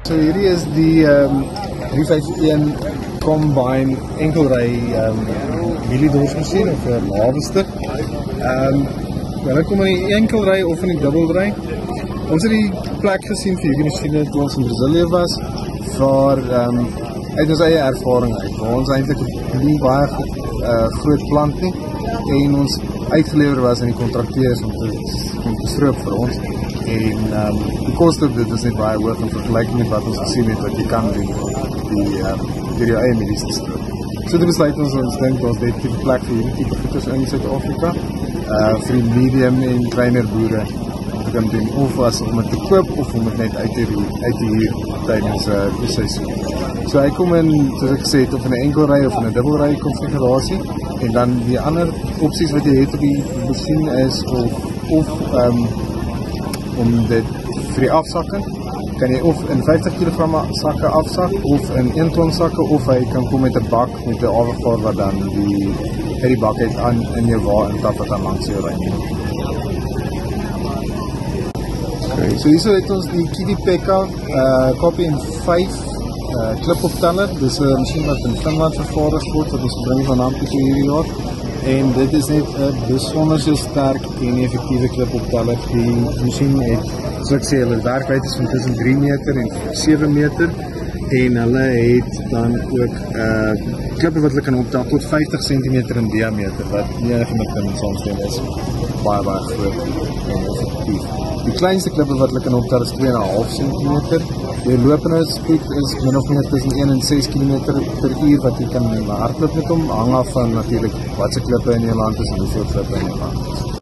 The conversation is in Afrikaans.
So hierdie is die 351 Combine enkelry mieliedorsmasjien of harvester. Hulle kom in die enkelry of in die dubbelry. Ons het die plek gesien vir hierdie masjiene toe ons in Brazilië was, waar uit ons eie ervaring uit, waar ons eintlik nie baie groot plant nie, en ons uitgelewer was aan die kontrakteurs om te stroop vir ons. En die koste op dit is net baie hoog in vergelijking met wat ons gesien het wat jy kan doen deur jou eie medies te stroop. So dit besluit ons dink ons dit die plek vir hierdie tipe goeders in Suid-Afrika vir die medium en kleiner boere te kan doen, of as om het te koop of om het net uit te huur tydens die seisoen. So hy kom in, soos ek gesê het, of in 'n enkelry of in 'n dubbelry konfigurasie, en dan die ander opsies wat jy het op die masjien is om dit vir die afsakken, kan jy of in 50 kg sakke afsak, of in 1 ton sakke, of hy kan kom met 'n bak, met 'n avervaar wat dan uit die bak uit aan in jou wa en tap wat dan langs jou ry. Okay, so hierso het ons die Kidi Pekka KPM5 klipopteller. Dis 'n masjien wat in Finland vervaardig word, wat ons gebring van Nampico hierdie jaar. En dit is net 'n besonder so sterk en effektiewe klipopteller. Die masjien het, soos ek sê, hulle werkwijd is van tussen 3 meter en 7 meter. En hulle het dan ook klippe wat hulle kan optel tot 50 cm in diameter, wat nie enige met kan saamstem is. Baie groot en effectief. Die kleinste klippe wat hulle kan optel is 2,5 cm. Die lopende spoed is min of meer tussen 1 en 6 km per uur wat jy kan hardloop met hom, hang af van natuurlijk wat se klippe in jou land is en hoeveel klippe in jou land is.